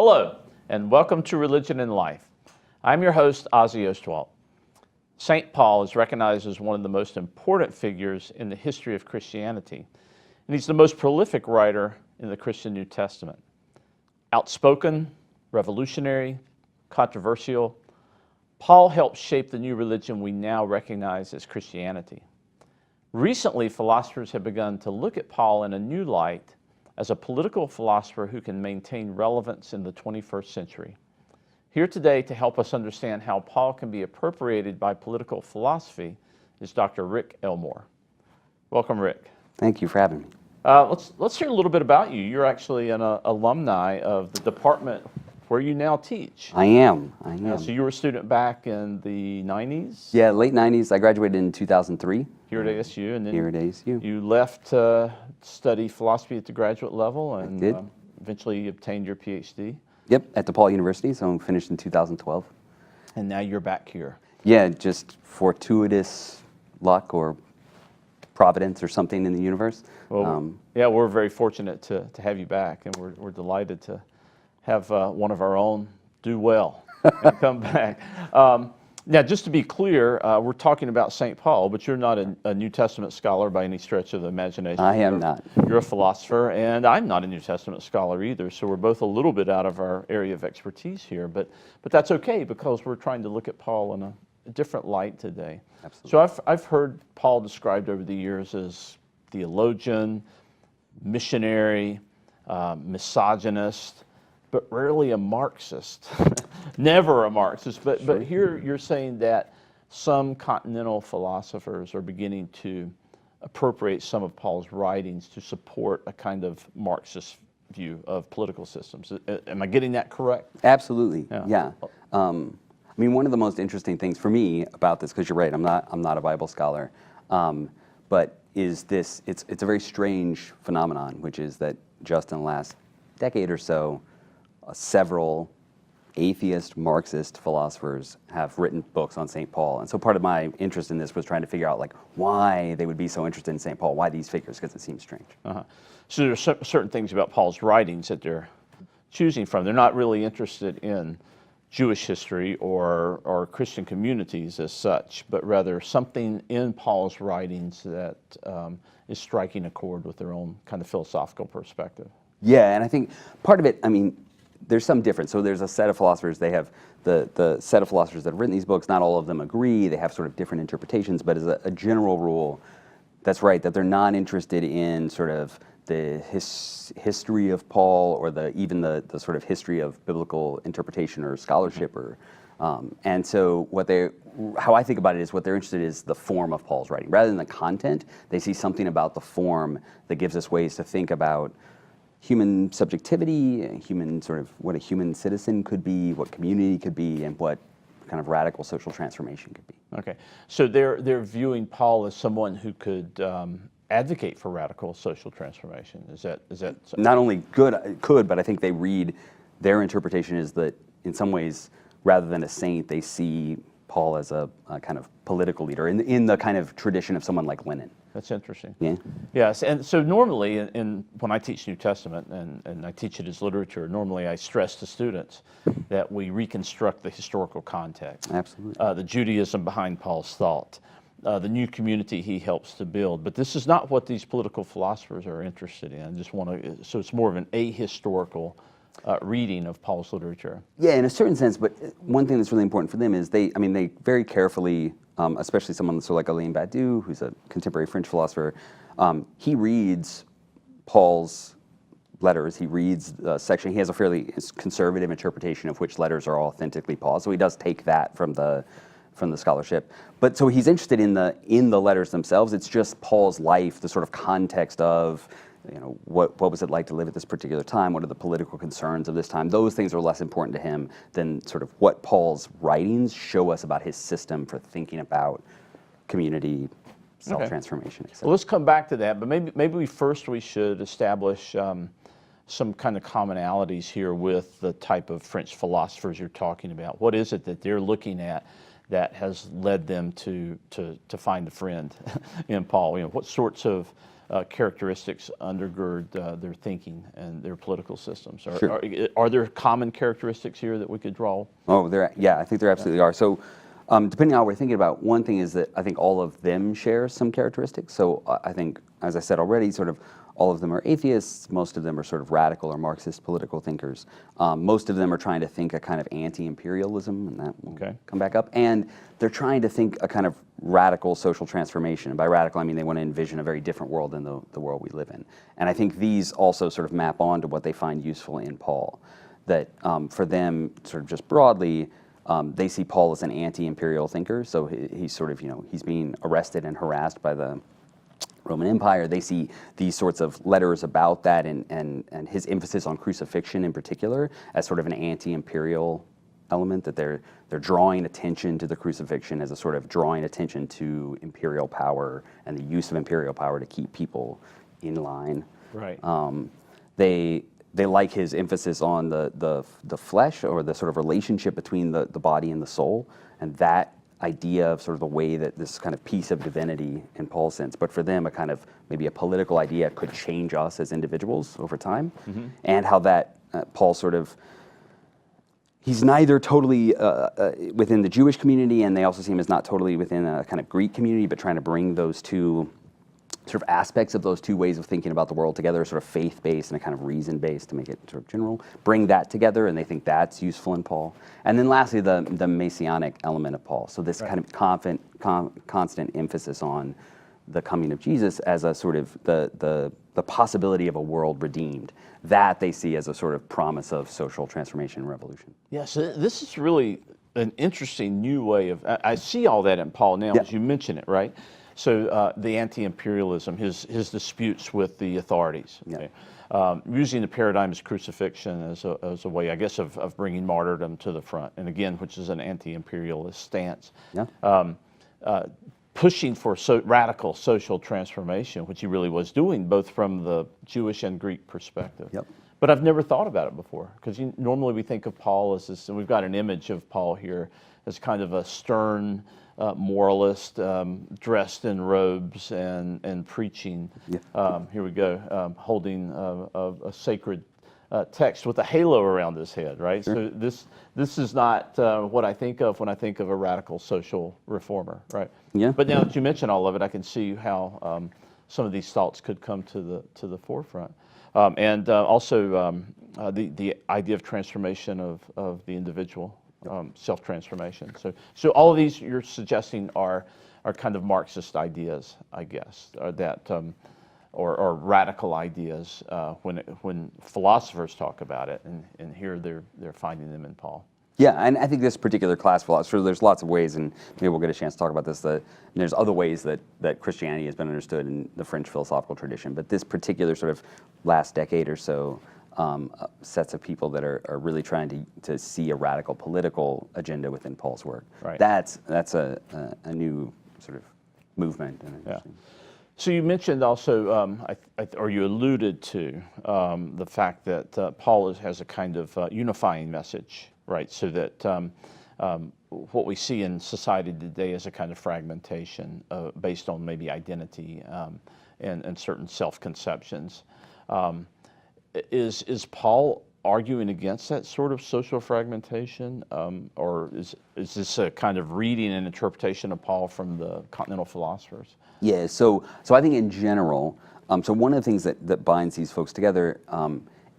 Hello, and welcome to Religion and Life. I'm your host, Ozzy Ostwald. St. Paul is recognized as one of the most important figures in the history of Christianity, and he's the most prolific writer in the Christian New Testament. Outspoken, revolutionary, controversial, Paul helped shape the new religion we now recognize as Christianity. Recently, philosophers have begun to look at Paul in a new light as a political philosopher who can maintain relevance in the 21st century. Here today to help us understand how Paul can be appropriated by political philosophy is Dr. Rick Elmore. Welcome, Rick. Thank you for having me. Let's hear a little bit about you. You're actually an alumni of the department where you now teach. I am. So you were a student back in the 90s? Yeah, late 90s. I graduated in 2003. Here at ASU, and then Here at ASU. You left to study philosophy at the graduate level, and did. Eventually obtained your PhD. Yep, at DePaul University, so I finished in 2012. And now you're back here. Yeah, just fortuitous luck or providence or something in the universe. Well, yeah, we're very fortunate to have you back, and we're delighted to have one of our own do well and come back. Now, just to be clear, we're talking about St. Paul, but you're not a New Testament scholar by any stretch of the imagination. I am not. You're a philosopher, and I'm not a New Testament scholar either, so we're both a little bit out of our area of expertise here, but that's okay because we're trying to look at Paul in a different light today. Absolutely. So I've heard Paul described over the years as theologian, missionary, misogynist, but rarely a Marxist. Never a Marxist, but here you're saying that some continental philosophers are beginning to appropriate some of Paul's writings to support a kind of Marxist view of political systems. Am I getting that correct? Absolutely, yeah. I mean, one of the most interesting things for me about this, because you're right, I'm not a Bible scholar, but is this, it's a very strange phenomenon, which is that just in the last decade or so, several atheist Marxist philosophers have written books on St. Paul. And so part of my interest in this was trying to figure out like why they would be so interested in St. Paul, why these figures, because it seems strange. So there's certain things about Paul's writings that they're choosing from. They're not really interested in Jewish history or Christian communities as such, but rather something in Paul's writings that is striking a chord with their own kind of philosophical perspective. Yeah, and I think part of it, I mean, there's some difference. So there's a set of philosophers, they have the set of philosophers that have written these books, not all of them agree, they have sort of different interpretations, but as a general rule, that's right, that they're not interested in sort of the history of Paul or even the sort of history of biblical interpretation or scholarship or and so how I think about it is what they're interested in is the form of Paul's writing. Rather than the content, they see something about the form that gives us ways to think about human subjectivity, human sort of what a human citizen could be, what community could be, and what kind of radical social transformation could be. Okay, so they're viewing Paul as someone who could advocate for radical social transformation. Is that not only could, but I think they read their interpretation is that in some ways, rather than a saint, they see Paul as a kind of political leader in the kind of tradition of someone like Lenin. That's interesting. Yeah. Yes, and so normally when I teach New Testament and I teach it as literature, normally I stress to students that we reconstruct the historical context. Absolutely. The Judaism behind Paul's thought, the new community he helps to build. But this is not what these political philosophers are interested in. So it's more of an ahistorical reading of Paul's literature. Yeah, in a certain sense, but one thing that's really important for them is they very carefully, especially someone so like Alain Badiou, who's a contemporary French philosopher, he reads Paul's letters, he reads the section, he has a fairly conservative interpretation of which letters are authentically Paul, so he does take that from the scholarship. But so he's interested in the letters themselves. It's just Paul's life, the sort of context of, what was it like to live at this particular time? What are the political concerns of this time? Those things are less important to him than sort of what Paul's writings show us about his system for thinking about community, self-transformation, etc. Well, let's come back to that, but maybe we should establish some kind of commonalities here with the type of French philosophers you're talking about. What is it that they're looking at that has led them to find a friend in Paul? What sorts of characteristics undergird their thinking and their political systems? Are there common characteristics here that we could draw? Oh, I think there absolutely are. So, depending on how we're thinking about, one thing is that I think all of them share some characteristics. So I think, as I said already, sort of all of them are atheists. Most of them are sort of radical or Marxist political thinkers. Most of them are trying to think a kind of anti-imperialism, and that will come back up. And they're trying to think a kind of radical social transformation. And by radical, I mean they want to envision a very different world than the world we live in. And I think these also sort of map on to what they find useful in Paul. That for them, sort of just broadly, they see Paul as an anti-imperial thinker. So he's sort of, he's being arrested and harassed by the Roman Empire. They see these sorts of letters about that and his emphasis on crucifixion in particular as sort of an anti-imperial element, that they're drawing attention to the crucifixion as a sort of drawing attention to imperial power and the use of imperial power to keep people in line. Right. They like his emphasis on the flesh, or the sort of relationship between the body and the soul, and that idea of sort of the way that this kind of piece of divinity in Paul's sense, but for them a kind of maybe a political idea could change us as individuals over time, and how that Paul sort of, he's neither totally within the Jewish community, and they also see him as not totally within a kind of Greek community, but trying to bring those two sort of aspects of those two ways of thinking about the world together, sort of faith-based and a kind of reason-based, to make it sort of general, bring that together, and they think that's useful in Paul. And then lastly, the messianic element of Paul. So this kind of constant emphasis on the coming of Jesus as a sort of the possibility of a world redeemed, that they see as a sort of promise of social transformation and revolution. Yes, this is really an interesting new way of, I see all that in Paul now, as you mention it, right? So the anti-imperialism, his disputes with the authorities, using the paradigm as crucifixion as a way, I guess, of bringing martyrdom to the front, and again, which is an anti-imperialist stance. Pushing for radical social transformation, which he really was doing, both from the Jewish and Greek perspective. But I've never thought about it before, because normally we think of Paul as this, and we've got an image of Paul here as kind of a stern moralist, dressed in robes and preaching. Here we go, holding a sacred text with a halo around his head, right? So this is not what I think of when I think of a radical social reformer, right? But now that you mention all of it, I can see how some of these thoughts could come to the forefront. And also the idea of transformation of the individual. Self-transformation. So all of these you're suggesting are kind of Marxist ideas, I guess, or radical ideas when philosophers talk about it, and here they're finding them in Paul. Yeah, and I think this particular class philosopher, there's lots of ways, and maybe we'll get a chance to talk about this, and there's other ways that Christianity has been understood in the French philosophical tradition, but this particular sort of last decade or so, sets of people that are really trying to see a radical political agenda within Paul's work. That's a new sort of movement. So you mentioned also, or you alluded to, the fact that Paul has a kind of unifying message, right? So that what we see in society today is a kind of fragmentation based on maybe identity and certain self-conceptions. Is Paul arguing against that sort of social fragmentation, or is this a kind of reading and interpretation of Paul from the continental philosophers? Yeah, so I think in general, so one of the things that binds these folks together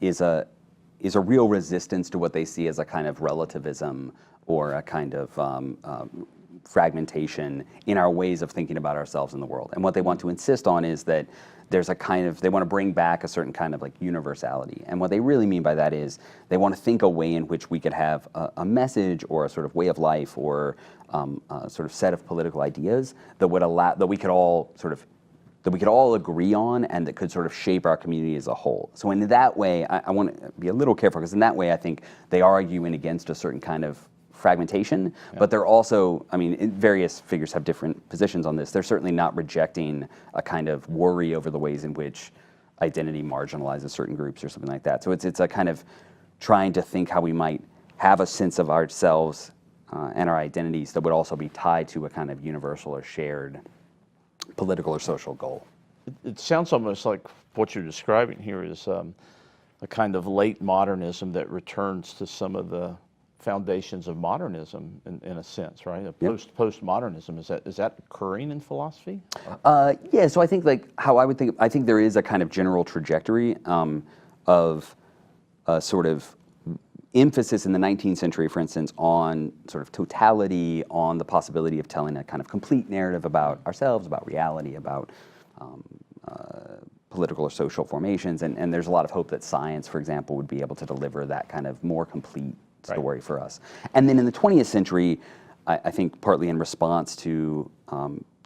is a real resistance to what they see as a kind of relativism or a kind of fragmentation in our ways of thinking about ourselves in the world. And what they want to insist on is that there's a kind of, they want to bring back a certain kind of like universality. And what they really mean by that is they want to think a way in which we could have a message or a sort of way of life or a sort of set of political ideas that would allow, that we could all agree on and that could sort of shape our community as a whole. So in that way, I want to be a little careful, because in that way I think they are arguing against a certain kind of fragmentation, but they're also, I mean, various figures have different positions on this. They're certainly not rejecting a kind of worry over the ways in which identity marginalizes certain groups or something like that. So it's a kind of trying to think how we might have a sense of ourselves and our identities that would also be tied to a kind of universal or shared political or social goal. It sounds almost like what you're describing here is a kind of late modernism that returns to some of the foundations of modernism in a sense, right? Postmodernism, is that occurring in philosophy? Yeah, so I think like how I would think, I think there is a kind of general trajectory of sort of emphasis in the 19th century, for instance, on sort of totality, on the possibility of telling a kind of complete narrative about ourselves, about reality, about political or social formations, and there's a lot of hope that science, for example, would be able to deliver that kind of more complete story for us. And then in the 20th century, I think partly in response to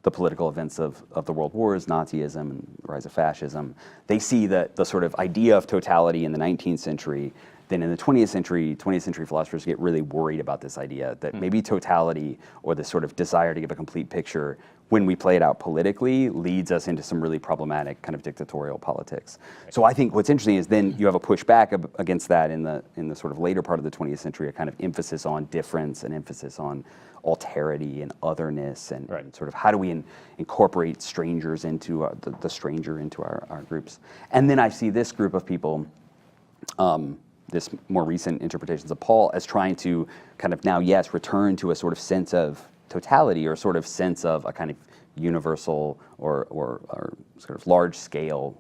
the political events of the world wars, Nazism and the rise of fascism, they see that the sort of idea of totality in the 19th century. Then in the 20th century philosophers get really worried about this idea that maybe totality or this sort of desire to give a complete picture, when we play it out politically, leads us into some really problematic kind of dictatorial politics. So I think what's interesting is then you have a pushback against that in the sort of later part of the 20th century, a kind of emphasis on difference, an emphasis on alterity and otherness, and sort of how do we incorporate strangers into the stranger into our groups. And then I see this group of people, this more recent interpretations of Paul, as trying to kind of now, yes, return to a sort of sense of totality or sort of sense of a kind of universal or sort of large scale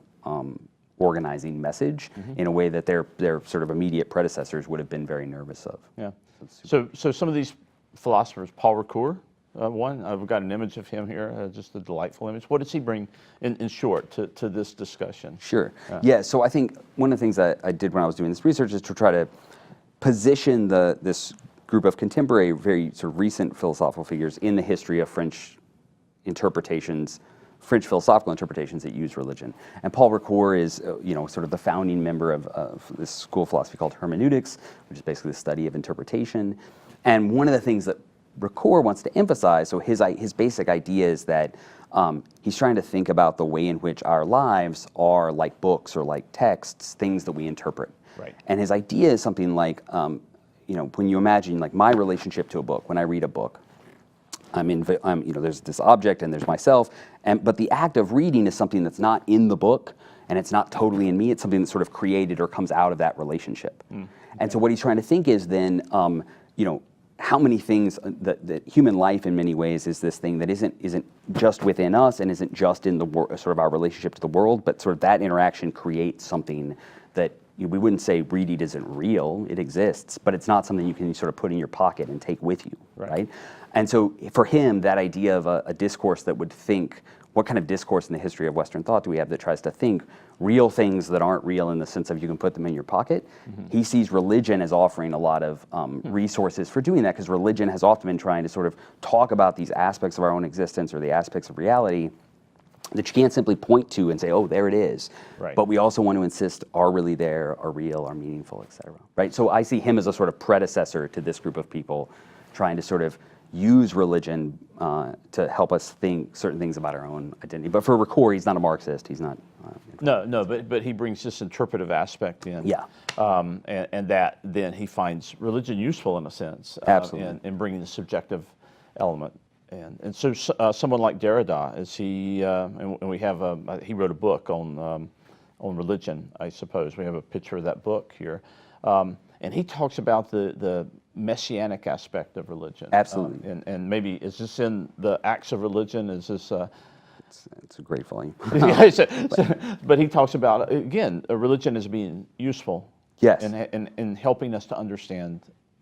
organizing message in a way that their sort of immediate predecessors would have been very nervous of. Yeah. So some of these philosophers, Paul Recor, one, I've got an image of him here, just a delightful image. What does he bring, in short, to this discussion? Sure. Yeah, so I think one of the things that I did when I was doing this research is to try to position this group of contemporary, very sort of recent philosophical figures in the history of French interpretations, French philosophical interpretations that use religion. And Paul Recor is, sort of the founding member of this school of philosophy called hermeneutics, which is basically the study of interpretation. And one of the things that Recor wants to emphasize, so his basic idea is that he's trying to think about the way in which our lives are like books or like texts, things that we interpret. Right. And his idea is something like, when you imagine like my relationship to a book, when I read a book, there's this object and there's myself, but the act of reading is something that's not in the book and it's not totally in me. It's something that's sort of created or comes out of that relationship. And so what he's trying to think is then, how many things that human life in many ways is this thing that isn't just within us and isn't just in the sort of our relationship to the world, but sort of that interaction creates something that we wouldn't say reading isn't real. It exists, but it's not something you can sort of put in your pocket and take with you, right? And so for him, that idea of a discourse that would think, what kind of discourse in the history of Western thought do we have that tries to think real things that aren't real in the sense of you can put them in your pocket? He sees religion as offering a lot of resources for doing that, because religion has often been trying to sort of talk about these aspects of our own existence or the aspects of reality that you can't simply point to and say, oh, there it is. Right. But we also want to insist are really there, are real, are meaningful, et cetera. Right? So I see him as a sort of predecessor to this group of people trying to sort of use religion to help us think certain things about our own identity. But for Recor, he's not a Marxist. He's not. No, but he brings this interpretive aspect in. Yeah. And that then he finds religion useful in a sense. Absolutely. In bringing the subjective element. And so someone like Derrida, is he? And we have he wrote a book on religion, I suppose. We have a picture of that book here, and he talks about the messianic aspect of religion. Absolutely. And maybe is this in the Acts of Religion? Is this? It's a great volume. But he talks about again, religion as being useful. Yes. And helping us to understand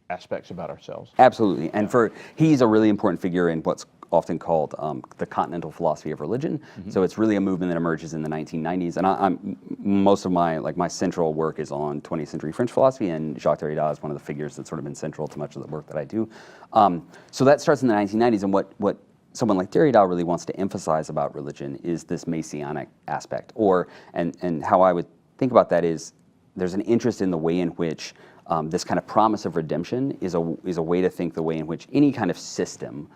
aspects about ourselves. Absolutely. And he's a really important figure in what's often called the continental philosophy of religion. So it's really a movement that emerges in the 1990s. And most of my central work is on 20th century French philosophy, and Jacques Derrida is one of the figures that's sort of been central to much of the work that I do. So that starts in the 1990s, and what someone like Derrida really wants to emphasize about religion is this messianic aspect. And how I would think about that is there's an interest in the way in which this kind of promise of redemption is a way to think the way in which any kind of system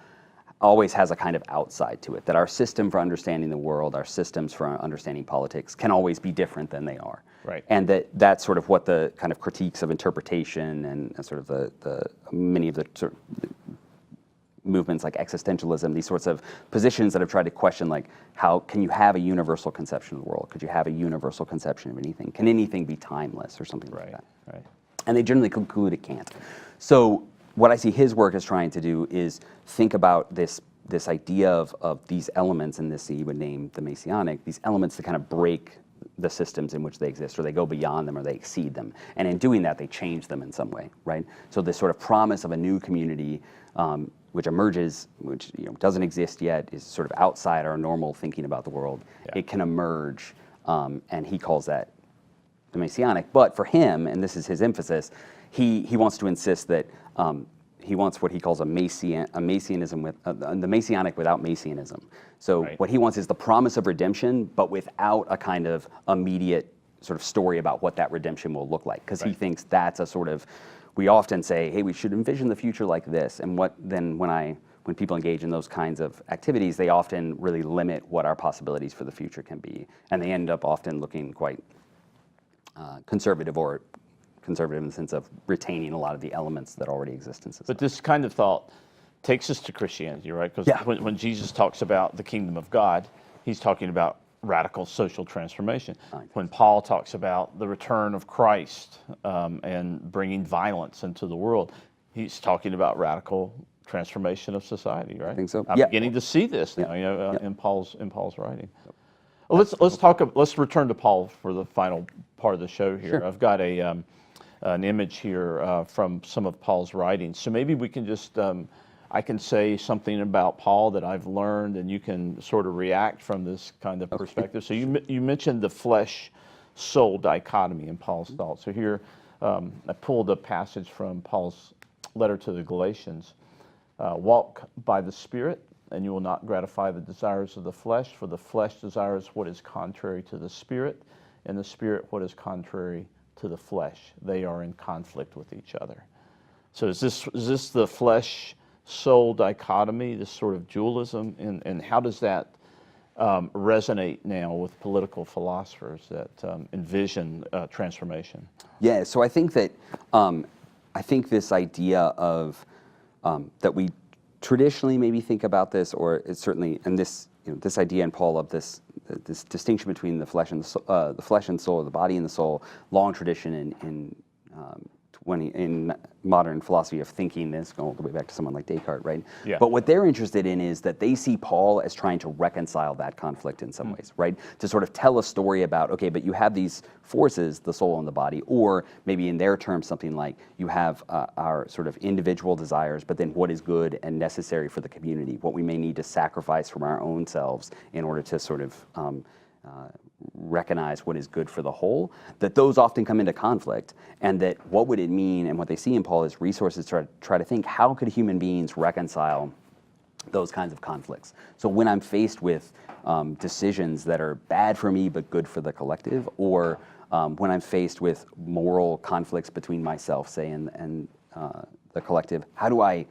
always has a kind of outside to it, that our system for understanding the world, our systems for understanding politics can always be different than they are. Right. And that's sort of what the kind of critiques of interpretation and sort of the many of the sort of movements like existentialism, these sorts of positions that have tried to question, like, how can you have a universal conception of the world? Could you have a universal conception of anything? Can anything be timeless or something like that? Right. And they generally conclude it can't. So what I see his work is trying to do is think about this idea of these elements in this he would name the Messianic, these elements that kind of break the systems in which they exist, or they go beyond them, or they exceed them. And in doing that, they change them in some way, right? So this sort of promise of a new community which emerges, which doesn't exist yet, is sort of outside our normal thinking about the world. Yeah. It can emerge, and he calls that the Messianic. But for him, and this is his emphasis, he wants to insist that he wants what he calls a Messianism with the Messianic without Messianism. So what he wants is the promise of redemption, but without a kind of immediate sort of story about what that redemption will look like, because he thinks that's a sort of, we often say, hey, we should envision the future like this, and when people engage in those kinds of activities, they often really limit what our possibilities for the future can be, and they end up often looking quite conservative in the sense of retaining a lot of the elements that already exist in society. But this kind of thought takes us to Christianity, right? Because when Jesus talks about the kingdom of God, he's talking about radical social transformation. When Paul talks about the return of Christ and bringing violence into the world, he's talking about radical transformation of society, right? I think so. I'm beginning to see this now, in Paul's writing. Well, let's return to Paul for the final part of the show here. Sure. I've got an image here from some of Paul's writings. So maybe we can just, I can say something about Paul that I've learned, and you can sort of react from this kind of perspective. So you mentioned the flesh-soul dichotomy in Paul's thought. So here, I pulled a passage from Paul's letter to the Galatians. Walk by the Spirit, and you will not gratify the desires of the flesh, for the flesh desires what is contrary to the Spirit, and the Spirit what is contrary to the flesh. They are in conflict with each other. So is this the flesh-soul dichotomy, this sort of dualism, and how does that resonate now with political philosophers that envision transformation? Yeah, so I think that this idea of that we traditionally maybe think about this, or it's certainly, and this this idea in Paul of this distinction between the flesh and the flesh and soul, the body and the soul, long tradition in modern philosophy of thinking, this going all the way back to someone like Descartes, right? Yeah. But what they're interested in is that they see Paul as trying to reconcile that conflict in some ways, right? To sort of tell a story about, okay, but you have these forces, the soul and the body, or maybe in their terms something like you have our sort of individual desires, but then what is good and necessary for the community, what we may need to sacrifice from our own selves in order to sort of recognize what is good for the whole, that those often come into conflict, and that what would it mean, and what they see in Paul is resources to try to think, how could human beings reconcile those kinds of conflicts? So when I'm faced with decisions that are bad for me but good for the collective, or when I'm faced with moral conflicts between myself, say, and the collective, how do I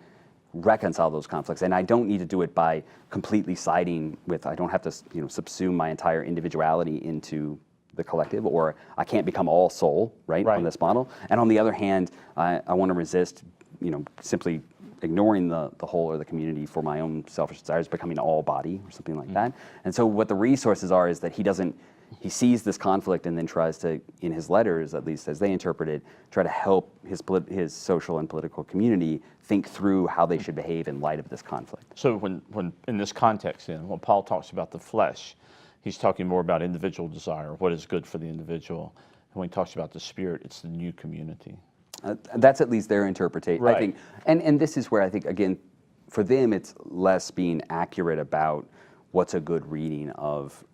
reconcile those conflicts? And I don't need to do it by completely siding with, I don't have to subsume my entire individuality into the collective, or I can't become all soul, right. On this model. And on the other hand, I want to resist simply ignoring the whole or the community for my own selfish desires, becoming all body or something like that. And so what the resources are is that he sees this conflict and then tries to, in his letters, at least as they interpret it, try to help his social and political community think through how they should behave in light of this conflict. So when in this context, when Paul talks about the flesh, he's talking more about individual desire, what is good for the individual. And when he talks about the Spirit, it's the new community. That's at least their interpretation, right. I think. And this is where I think, again, for them, it's less being accurate about what's a good reading of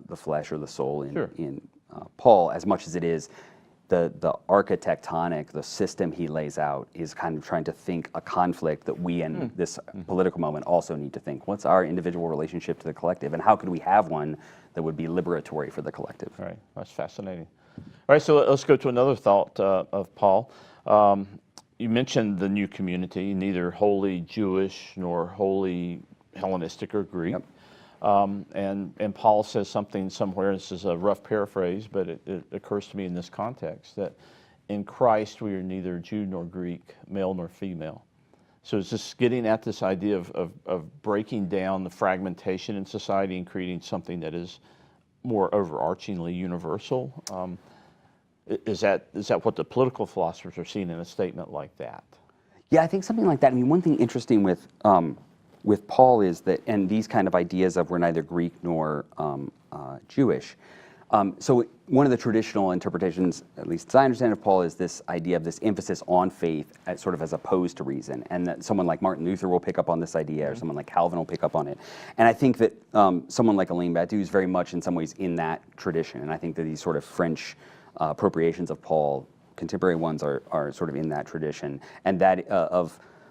the flesh or the soul in Paul, as much as it is the architectonic, the system he lays out is kind of trying to think a conflict that we in this political moment also need to think. What's our individual relationship to the collective, and how could we have one that would be liberatory for the collective? All right, that's fascinating. All right, so let's go to another thought of Paul. You mentioned the new community, neither wholly Jewish nor wholly Hellenistic or Greek. Yep. And Paul says something somewhere, this is a rough paraphrase, but it occurs to me in this context, that in Christ we are neither Jew nor Greek, male nor female. So it's just getting at this idea of breaking down the fragmentation in society and creating something that is more overarchingly universal. Is that what the political philosophers are seeing in a statement like that? Yeah, I think something like that. I mean, one thing interesting with Paul is that, and these kind of ideas of we're neither Greek nor Jewish. So one of the traditional interpretations, at least as I understand of Paul, is this idea of this emphasis on faith as sort of as opposed to reason, and that someone like Martin Luther will pick up on this idea, or someone like Calvin will pick up on it. And I think that someone like Alain Badiou is very much in some ways in that tradition, and I think that these sort of French appropriations of Paul, contemporary ones, are sort of in that tradition, and that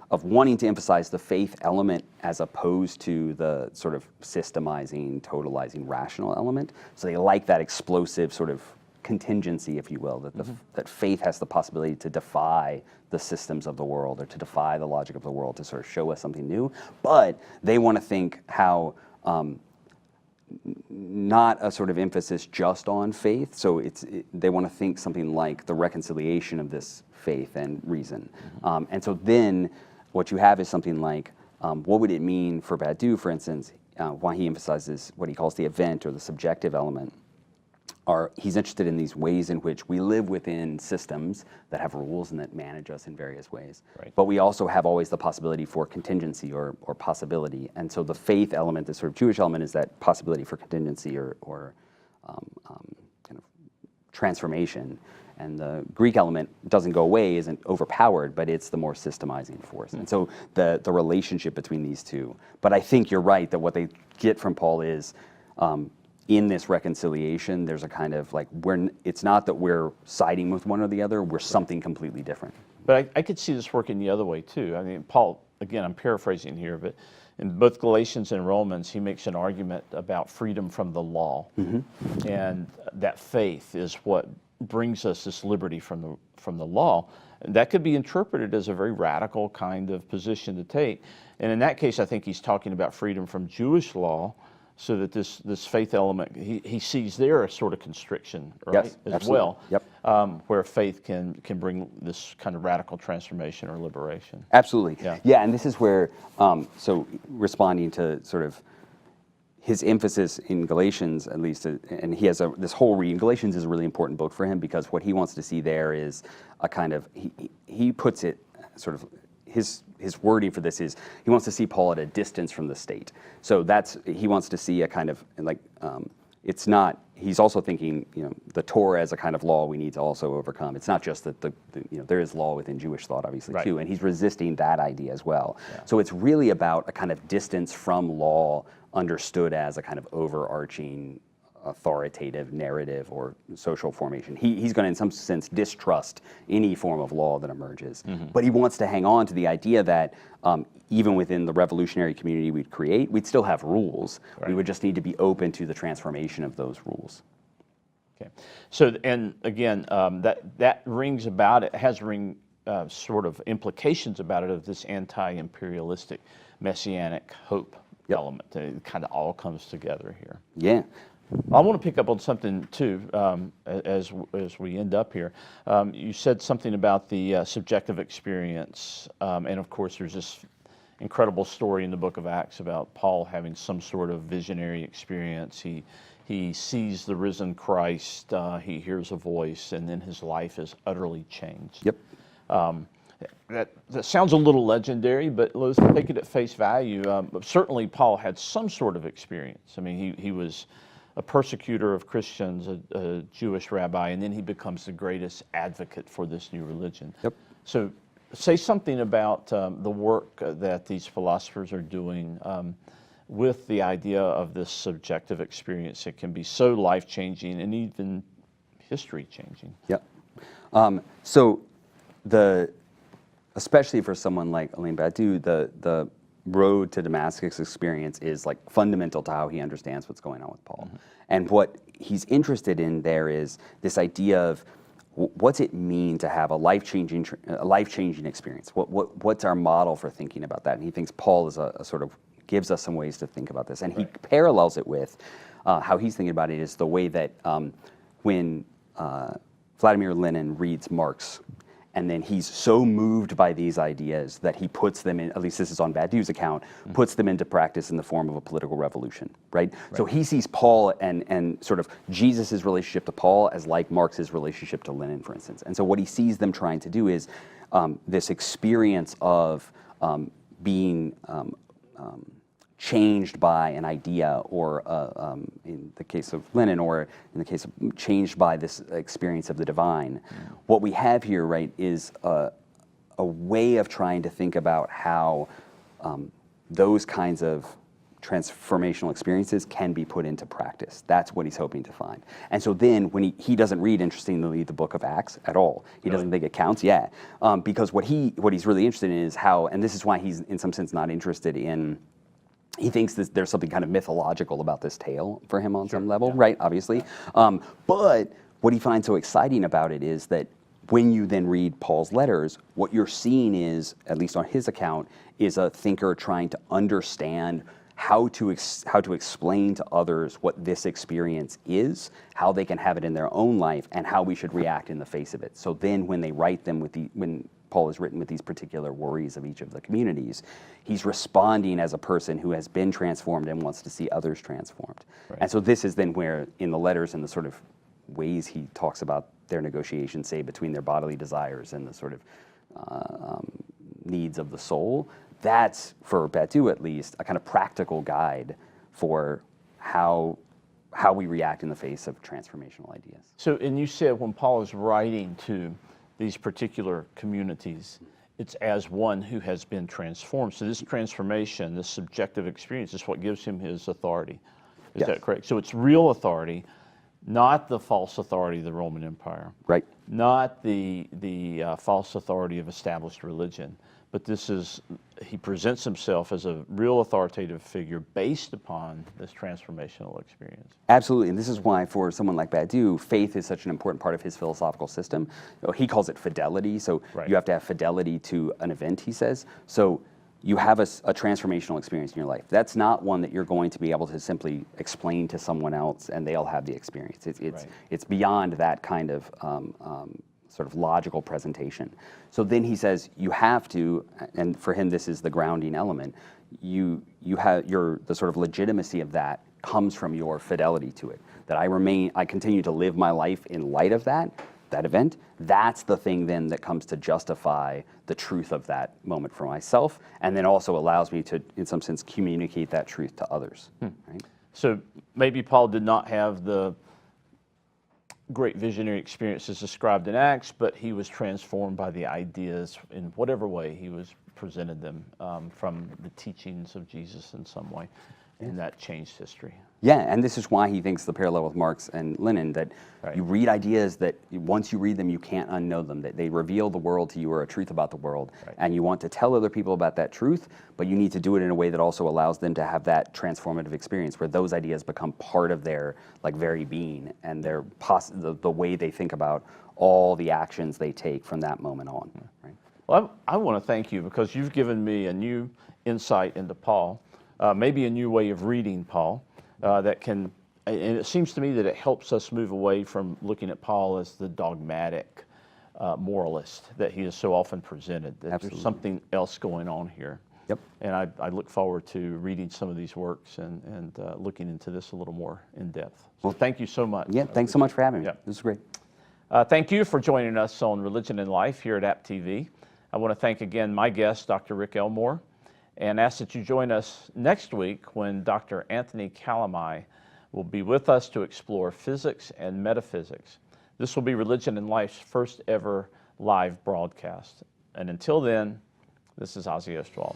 of wanting to emphasize the faith element as opposed to the sort of systemizing, totalizing, rational element. So they like that explosive sort of contingency, if you will, that that faith has the possibility to defy the systems of the world, or to defy the logic of the world, to sort of show us something new. But they want to think how not a sort of emphasis just on faith. So they want to think something like the reconciliation of this faith and reason. And so then what you have is something like, what would it mean for Badiou, for instance, why he emphasizes what he calls the event or the subjective element. He's interested in these ways in which we live within systems that have rules and that manage us in various ways. Right. But we also have always the possibility for contingency or possibility. And so the faith element, the sort of Jewish element, is that possibility for contingency or kind of transformation. And the Greek element doesn't go away, isn't overpowered, but it's the more systemizing force. And so the relationship between these two. But I think you're right that what they get from Paul is, in this reconciliation, there's a kind of like, it's not that we're siding with one or the other, we're something completely different. But I could see this working the other way too. I mean, Paul, again, I'm paraphrasing here, but in both Galatians and Romans, he makes an argument about freedom from the law, and that faith is what brings us this liberty from the law. And that could be interpreted as a very radical kind of position to take. And in that case, I think he's talking about freedom from Jewish law, so that this faith element, he sees there a sort of constriction, right, yes, as absolutely. Well, where faith can bring this kind of radical transformation or liberation. Absolutely. Yeah, and this is where, so responding to sort of his emphasis in Galatians, at least, and he has this whole reading. Galatians is a really important book for him because what he wants to see there is a kind of, he puts it sort of, his wording for this is he wants to see Paul at a distance from the state. So he wants to see a kind of like, it's not, he's also thinking, the Torah as a kind of law we need to also overcome. It's not just that there is law within Jewish thought, obviously, right, too, and he's resisting that idea as well. Yeah. So it's really about a kind of distance from law understood as a kind of overarching authoritative narrative or social formation. He's going to, in some sense, distrust any form of law that emerges. But he wants to hang on to the idea that even within the revolutionary community we'd create, we'd still have rules. Right. We would just need to be open to the transformation of those rules. Okay. So, and again, that rings about, it has sort of implications about it of this anti-imperialistic messianic hope element. It kind of all comes together here. Yeah. I want to pick up on something too, as we end up here. You said something about the subjective experience, and of course there's this incredible story in the book of Acts about Paul having some sort of visionary experience. He sees the risen Christ, he hears a voice, and then his life is utterly changed. Yep. That sounds a little legendary, but let's take it at face value. Certainly Paul had some sort of experience. I mean, he was a persecutor of Christians, a Jewish rabbi, and then he becomes the greatest advocate for this new religion. Yep. So say something about the work that these philosophers are doing with the idea of this subjective experience. It can be so life-changing and even history-changing. Yep. So especially for someone like Alain Badiou, the road to Damascus experience is like fundamental to how he understands what's going on with Paul. And what he's interested in there is this idea of what's it mean to have a life-changing experience? What's our model for thinking about that? And he thinks Paul is a sort of gives us some ways to think about this. And he parallels it with how he's thinking about it is the way that when Vladimir Lenin reads Marx, and then he's so moved by these ideas that he puts them in, at least this is on Badiou's account, puts them into practice in the form of a political revolution, right? So he sees Paul and sort of Jesus's relationship to Paul as like Marx's relationship to Lenin, for instance. And so what he sees them trying to do is this experience of being changed by an idea, or in the case of Lenin, or in the case of changed by this experience of the divine. What we have here, right, is a way of trying to think about how those kinds of transformational experiences can be put into practice. That's what he's hoping to find. And so then when he doesn't read, interestingly, the book of Acts at all. He doesn't think it counts, because what he's really interested in is how, and this is why he's in some sense not interested in, he thinks there's something kind of mythological about this tale for him on some level, right, obviously. But what he finds so exciting about it is that when you then read Paul's letters, what you're seeing is, at least on his account, is a thinker trying to understand how to explain to others what this experience is, how they can have it in their own life, and how we should react in the face of it. So then when they write them when Paul is written with these particular worries of each of the communities, he's responding as a person who has been transformed and wants to see others transformed. Right. And so this is then where, in the letters and the sort of ways he talks about their negotiations, say, between their bodily desires and the sort of needs of the soul, that's, for Badiou at least, a kind of practical guide for how we react in the face of transformational ideas. So, and you said when Paul is writing to these particular communities, it's as one who has been transformed. So this transformation, this subjective experience, is what gives him his authority. Is that correct? So it's real authority, not the false authority of the Roman Empire. Right. Not the false authority of established religion. But this is, he presents himself as a real authoritative figure based upon this transformational experience. Absolutely, and this is why for someone like Badiou, faith is such an important part of his philosophical system. He calls it fidelity, so you have to have fidelity to an event, he says. So you have a transformational experience in your life. That's not one that you're going to be able to simply explain to someone else and they'll have the experience. It's beyond that kind of sort of logical presentation. So then he says you have to, and for him this is the grounding element, you have the sort of legitimacy of that comes from your fidelity to it. That I continue to live my life in light of that event. That's the thing then that comes to justify the truth of that moment for myself, and then also allows me to, in some sense, communicate that truth to others. Right? So maybe Paul did not have the great visionary experiences described in Acts, but he was transformed by the ideas in whatever way he was presented them from the teachings of Jesus in some way, and that changed history. Yeah, and this is why he thinks the parallel with Marx and Lenin, that you read ideas that once you read them, you can't unknow them, that they reveal the world to you or a truth about the world, and you want to tell other people about that truth, but you need to do it in a way that also allows them to have that transformative experience where those ideas become part of their very being and their the way they think about all the actions they take from that moment on. Right? Well, I want to thank you because you've given me a new insight into Paul, maybe a new way of reading Paul. That can, and it seems to me that it helps us move away from looking at Paul as the dogmatic moralist that he is so often presented, that there's something else going on here. Yep. And I look forward to reading some of these works and looking into this a little more in depth. Well, thank you so much. Yeah, thanks so much for having me. Yep. This is great. Thank you for joining us on Religion and Life here at App TV. I want to thank again my guest, Dr. Rick Elmore, and ask that you join us next week when Dr. Anthony Calamai will be with us to explore physics and metaphysics. This will be Religion and Life's first ever live broadcast. And until then, this is Ozzy Ostwald.